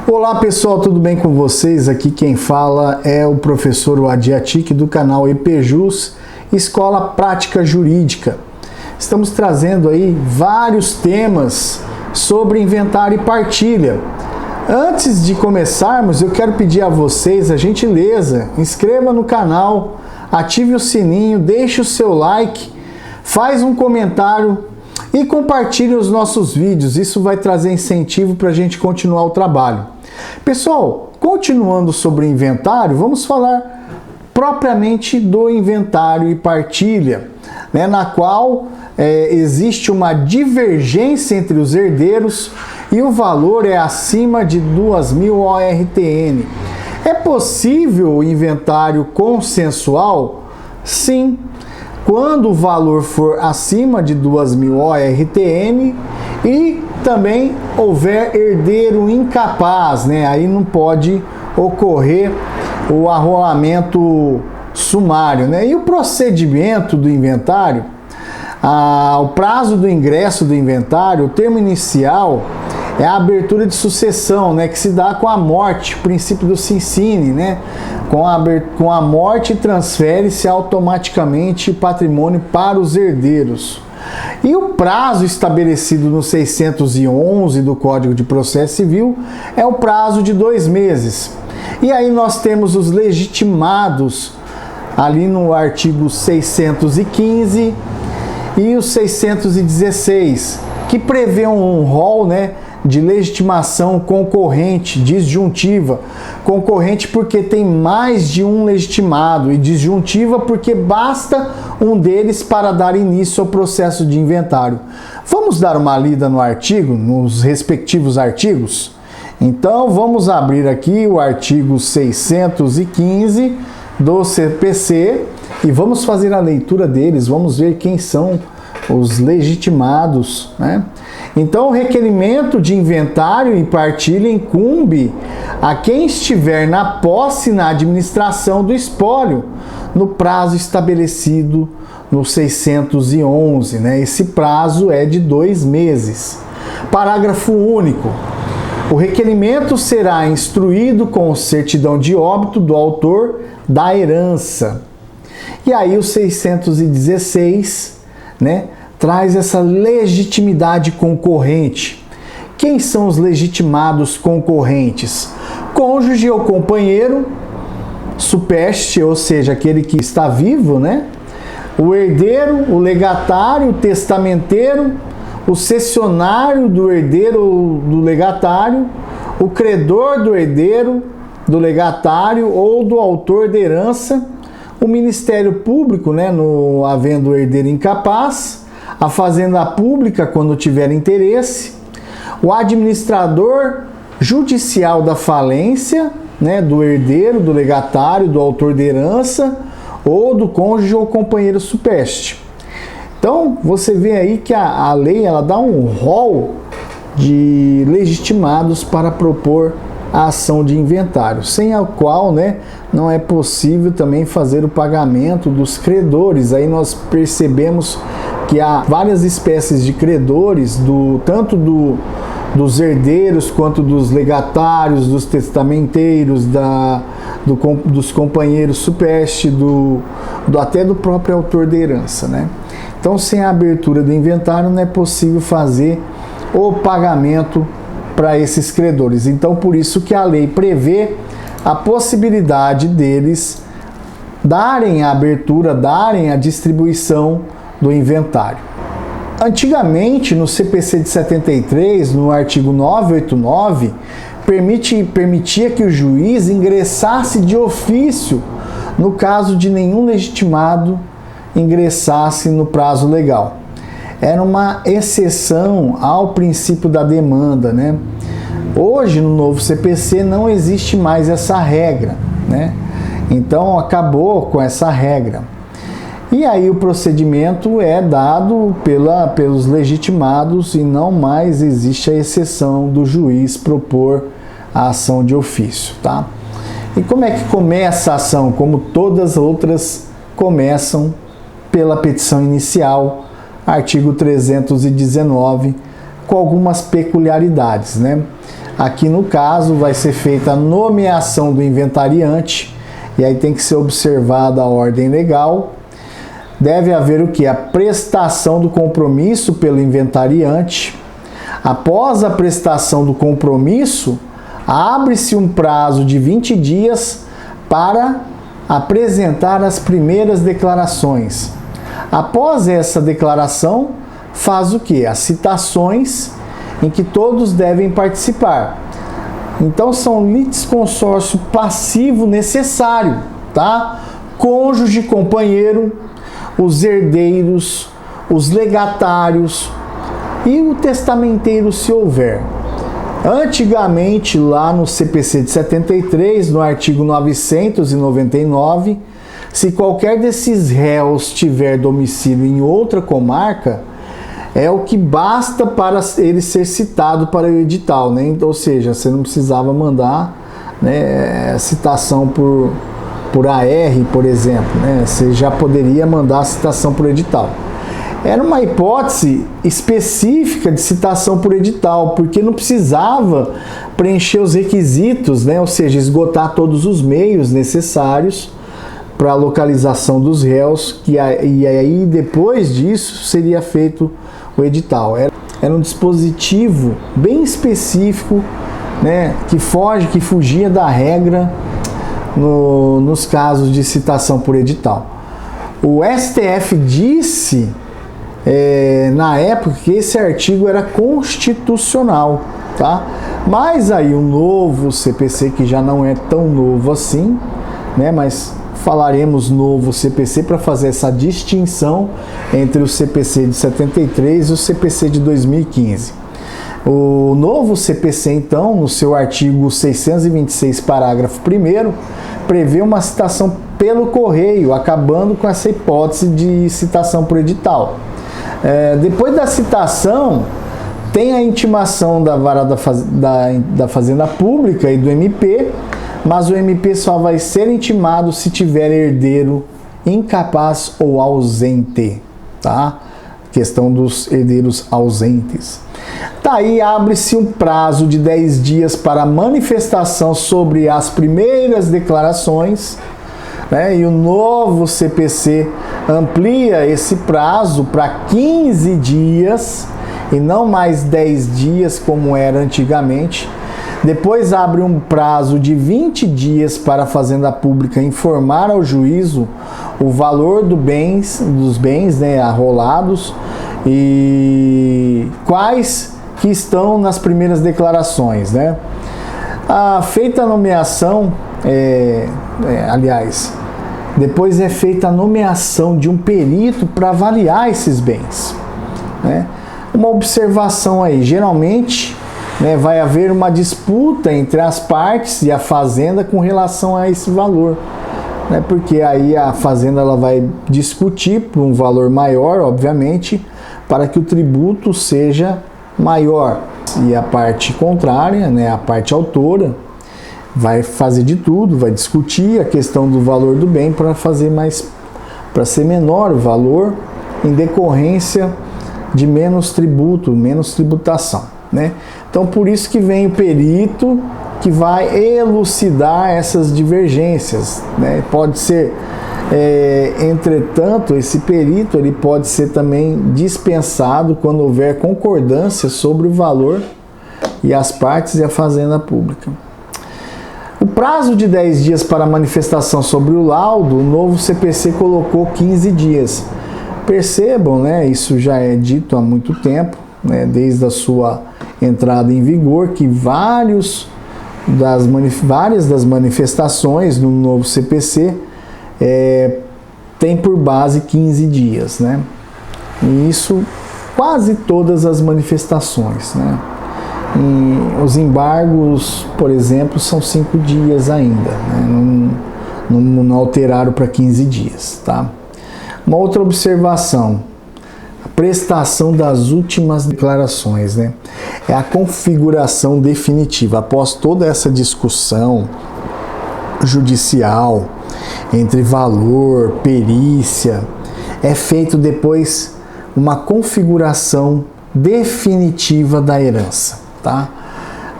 Olá pessoal, tudo bem com vocês? Aqui quem fala é o professor Wadiatic do canal EPJus, Escola Prática Jurídica. Estamos trazendo aí vários temas sobre inventário e partilha. Antes de começarmos, eu quero pedir a vocês a gentileza, inscreva no canal, ative o sininho, deixe o seu like, faz um comentário e compartilhe os nossos vídeos. Isso vai trazer incentivo para a gente continuar o trabalho. Pessoal, continuando sobre inventário, vamos falar propriamente do inventário e partilha, na qual existe uma divergência entre os herdeiros e o valor é acima de 2.000 ORTN. É possível o inventário consensual? Sim, quando o valor for acima de 2.000 ORTN e também houver herdeiro incapaz, aí não pode ocorrer o arrolamento sumário, E o procedimento do inventário, o prazo do ingresso do inventário, o termo inicial é a abertura de sucessão, que se dá com a morte, o princípio do Cincine, Com a morte transfere-se automaticamente o patrimônio para os herdeiros. E o prazo estabelecido no 611 do Código de Processo Civil é o prazo de 2 meses. E aí nós temos os legitimados ali no artigo 615 e o 616, que prevê um rol, de legitimação concorrente, disjuntiva. Concorrente porque tem mais de um legitimado e disjuntiva porque basta um deles para dar início ao processo de inventário. Vamos dar uma lida no artigo, nos respectivos artigos? Então vamos abrir aqui o artigo 615 do CPC e vamos fazer a leitura deles, vamos ver quem são os legitimados, Então, o requerimento de inventário e partilha incumbe a quem estiver na posse e na administração do espólio, no prazo estabelecido no 611, Esse prazo é de 2 meses. Parágrafo único. O requerimento será instruído com certidão de óbito do autor da herança. E aí o 616, traz essa legitimidade concorrente. Quem são os legitimados concorrentes? Cônjuge ou companheiro, supeste, ou seja, aquele que está vivo, O herdeiro, o legatário, o testamenteiro, o cessionário do herdeiro ou do legatário, o credor do herdeiro, do legatário ou do autor da herança, o Ministério Público, no havendo herdeiro incapaz, a Fazenda Pública, quando tiver interesse, o administrador judicial da falência, do herdeiro, do legatário, do autor da herança, ou do cônjuge ou companheiro supeste. Então, você vê aí que a lei ela dá um rol de legitimados para propor a ação de inventário, sem a qual não é possível também fazer o pagamento dos credores. Aí nós percebemos que há várias espécies de credores, tanto dos herdeiros quanto dos legatários, dos testamenteiros, dos companheiros supeste, até do próprio autor da herança. Então, sem a abertura do inventário, não é possível fazer o pagamento para esses credores. Então, por isso que a lei prevê a possibilidade deles darem a abertura, darem a distribuição do inventário. Antigamente, no CPC de 73, no artigo 989, permitia que o juiz ingressasse de ofício no caso de nenhum legitimado ingressasse no prazo legal. Era uma exceção ao princípio da demanda, Hoje, no novo CPC, não existe mais essa regra, Então, acabou com essa regra. E aí o procedimento é dado pelos legitimados e não mais existe a exceção do juiz propor a ação de ofício, E como é que começa a ação? Como todas as outras começam pela petição inicial, artigo 319, com algumas peculiaridades, né? Aqui no caso vai ser feita a nomeação do inventariante, e aí tem que ser observada a ordem legal. Deve haver o que? A prestação do compromisso pelo inventariante. Após a prestação do compromisso, abre-se um prazo de 20 dias para apresentar as primeiras declarações. Após essa declaração, faz o que? As citações em que todos devem participar. Então são litisconsórcio passivo necessário, tá? Cônjuge, companheiro, os herdeiros, os legatários e o testamenteiro, se houver. Antigamente, lá no CPC de 73, no artigo 999, se qualquer desses réus tiver domicílio em outra comarca, é o que basta para ele ser citado para o edital, né? Ou seja, você não precisava mandar, né, citação por AR, por exemplo, né? Você já poderia mandar a citação por edital. Era uma hipótese específica de citação por edital, porque não precisava preencher os requisitos, né? Ou seja, esgotar todos os meios necessários para a localização dos réus, e aí depois disso seria feito o edital. Era um dispositivo bem específico, né? Que fugia da regra nos casos de citação por edital. O STF disse na época que esse artigo era constitucional, tá? Mas aí o novo CPC, que já não é tão novo assim, né? Mas falaremos novo CPC para fazer essa distinção entre o CPC de 73 e o CPC de 2015. O novo CPC, então, no seu artigo 626, parágrafo 1º, prevê uma citação pelo correio, acabando com essa hipótese de citação por edital. Depois da citação, tem a intimação da vara da Fazenda Pública e do MP, mas o MP só vai ser intimado se tiver herdeiro incapaz ou ausente, tá? Questão dos herdeiros ausentes. Daí abre-se um prazo de 10 dias para manifestação sobre as primeiras declarações, né? E o novo CPC amplia esse prazo para 15 dias e não mais 10 dias como era antigamente. Depois abre um prazo de 20 dias para a Fazenda Pública informar ao juízo o valor dos bens, né, arrolados e quais que estão nas primeiras declarações, né? Feita a nomeação, depois é feita a nomeação de um perito para avaliar esses bens, né? Uma observação aí, geralmente, né, vai haver uma disputa entre as partes e a fazenda com relação a esse valor, né? Porque aí a fazenda ela vai discutir por um valor maior, obviamente, para que o tributo seja maior. E a parte contrária, né, a parte autora, vai fazer de tudo, vai discutir a questão do valor do bem para ser menor o valor em decorrência de menos tributo, menos tributação, né? Então por isso que vem o perito que vai elucidar essas divergências, né? Pode ser, entretanto, esse perito ele pode ser também dispensado quando houver concordância sobre o valor e as partes e a Fazenda Pública. O prazo de 10 dias para manifestação sobre o laudo, o novo CPC colocou 15 dias. Percebam, né, isso já é dito há muito tempo, né, desde a sua entrada em vigor, que várias das manifestações no novo CPC tem por base 15 dias, né? E isso quase todas as manifestações, né? E os embargos, por exemplo, são 5 dias ainda, né? Não alteraram para 15 dias, tá? Uma outra observação, a prestação das últimas declarações, né? É a configuração definitiva. Após toda essa discussão judicial entre valor, perícia, é feito depois uma configuração definitiva da herança, tá?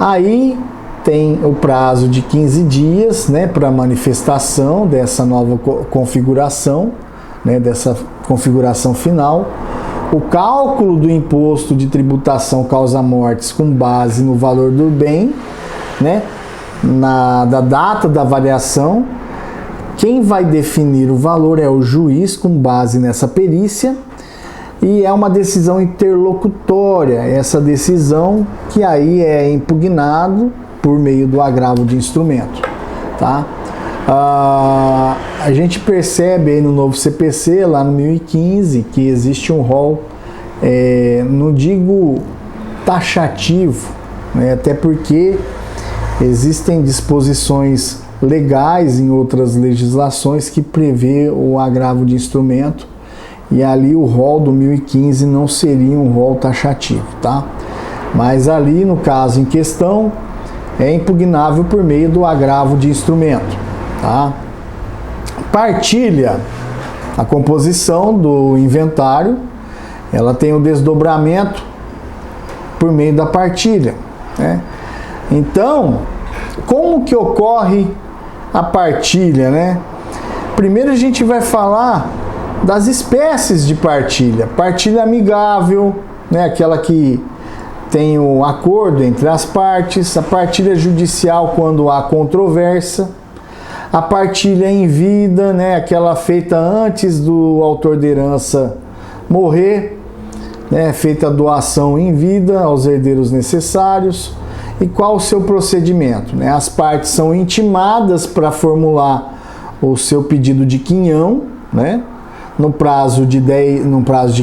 Aí tem o prazo de 15 dias, né, para manifestação dessa nova configuração, né, dessa configuração final. O cálculo do imposto de tributação causa-mortes com base no valor do bem, né, da data da variação. Quem vai definir o valor é o juiz com base nessa perícia, e é uma decisão interlocutória, essa decisão que aí é impugnado por meio do agravo de instrumento, tá? A gente percebe aí no novo CPC, lá no 1015, que existe um rol, não digo taxativo, né, até porque existem disposições legais em outras legislações que prevê o agravo de instrumento, e ali o rol do 1015 não seria um rol taxativo, tá? Mas ali, no caso em questão, é impugnável por meio do agravo de instrumento, tá? Partilha, a composição do inventário, ela tem o desdobramento por meio da partilha, né? Então, como que ocorre a partilha, né? Primeiro a gente vai falar das espécies de partilha. Partilha amigável, né? Aquela que tem o acordo entre as partes. A partilha judicial, quando há controvérsia. A partilha em vida, né? Aquela feita antes do autor da herança morrer, né? Feita a doação em vida aos herdeiros necessários. E qual o seu procedimento, né? As partes são intimadas para formular o seu pedido de quinhão, né? No prazo de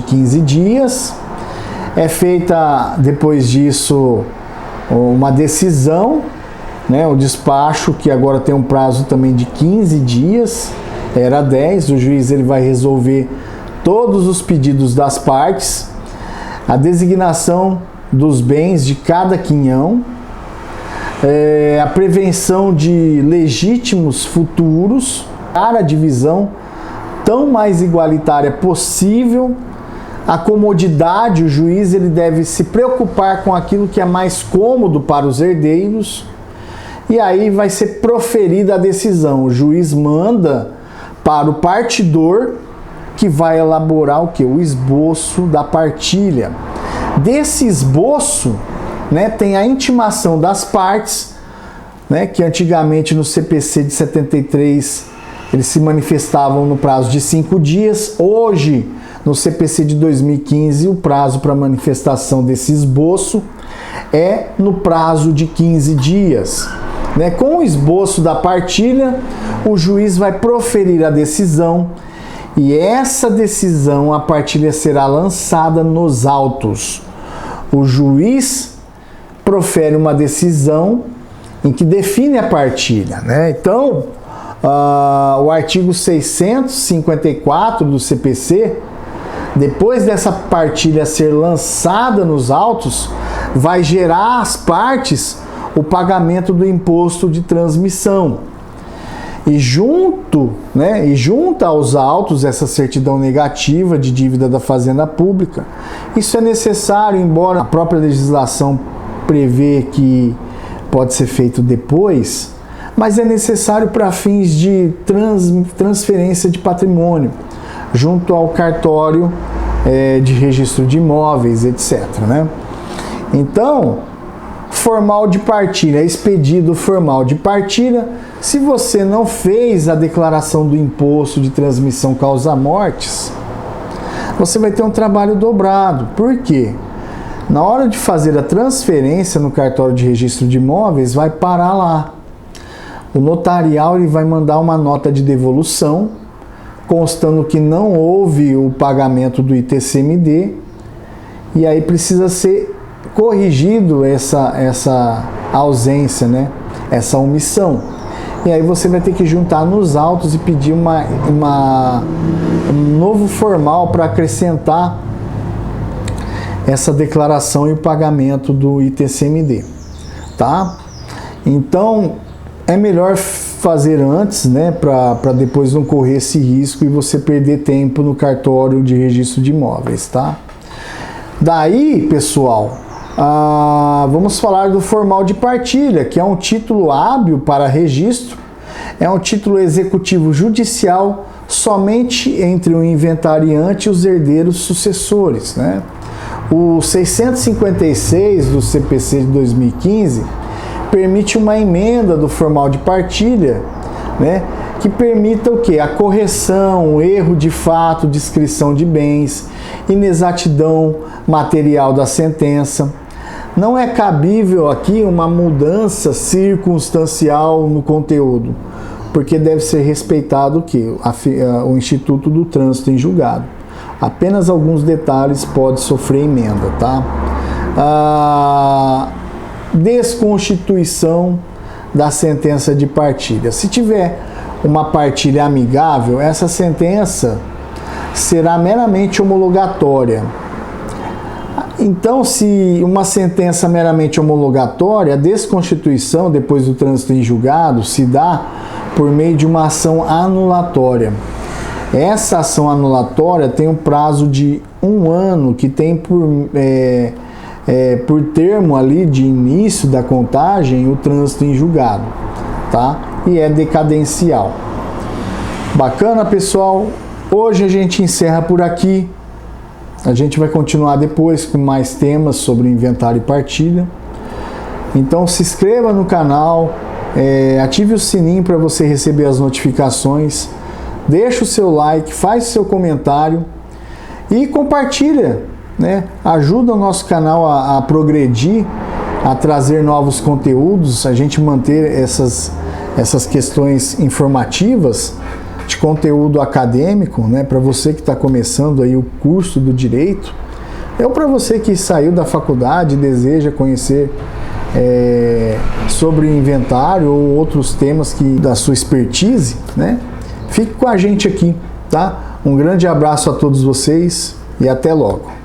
15 dias. É feita, depois disso, uma decisão, né? O despacho, que agora tem um prazo também de 15 dias, era 10, o juiz ele vai resolver todos os pedidos das partes, a designação dos bens de cada quinhão, a prevenção de legítimos futuros, para a divisão tão mais igualitária possível. A comodidade, o juiz ele deve se preocupar com aquilo que é mais cômodo para os herdeiros, e aí vai ser proferida a decisão. O juiz manda para o partidor, que vai elaborar o que? O esboço da partilha. Desse esboço, né, tem a intimação das partes, né, que antigamente no CPC de 73 eles se manifestavam no prazo de 5 dias. Hoje, no CPC de 2015, o prazo para manifestação desse esboço é no prazo de 15 dias. Né? Com o esboço da partilha, o juiz vai proferir a decisão, e essa decisão, a partilha será lançada nos autos. O juiz profere uma decisão em que define a partilha, né? Então, o artigo 654 do CPC, depois dessa partilha ser lançada nos autos, vai gerar às partes o pagamento do imposto de transmissão. E junta aos autos essa certidão negativa de dívida da Fazenda Pública. Isso é necessário, embora a própria legislação prevê que pode ser feito depois, mas é necessário para fins de transferência de patrimônio, junto ao cartório de registro de imóveis, etc. Né? Então, formal de partilha, expedido formal de partilha. Se você não fez a declaração do imposto de transmissão causa-mortes, você vai ter um trabalho dobrado. Por quê? Na hora de fazer a transferência no cartório de registro de imóveis, vai parar lá. O notarial ele vai mandar uma nota de devolução, constando que não houve o pagamento do ITCMD, e aí precisa ser corrigido essa ausência, né? Essa omissão. E aí você vai ter que juntar nos autos e pedir um novo formal para acrescentar essa declaração e o pagamento do ITCMD, tá? Então, é melhor fazer antes, né, para depois não correr esse risco e você perder tempo no cartório de registro de imóveis, tá? Daí, pessoal, vamos falar do formal de partilha, que é um título hábil para registro, é um título executivo judicial somente entre o inventariante e os herdeiros sucessores, né? O 656 do CPC de 2015 permite uma emenda do formal de partilha, né, que permita o quê? A correção, erro de fato, descrição de bens, inexatidão material da sentença. Não é cabível aqui uma mudança circunstancial no conteúdo, porque deve ser respeitado o quê? O Instituto do Trânsito em Julgado. Apenas alguns detalhes podem sofrer emenda, tá? Desconstituição da sentença de partilha. Se tiver uma partilha amigável, essa sentença será meramente homologatória. Então, se uma sentença meramente homologatória, a desconstituição depois do trânsito em julgado se dá por meio de uma ação anulatória. Essa ação anulatória tem um prazo de 1 ano, que tem por termo ali de início da contagem o trânsito em julgado, tá? E é decadencial. Bacana, pessoal? Hoje a gente encerra por aqui. A gente vai continuar depois com mais temas sobre inventário e partilha. Então se inscreva no canal, ative o sininho para você receber as notificações, deixa o seu like, faz o seu comentário e compartilha, né? Ajuda o nosso canal a progredir, a trazer novos conteúdos, a gente manter essas questões informativas de conteúdo acadêmico, né, para você que está começando aí o curso do direito, ou para você que saiu da faculdade e deseja conhecer sobre inventário ou outros temas da sua expertise, né? Fique com a gente aqui, tá? Um grande abraço a todos vocês e até logo.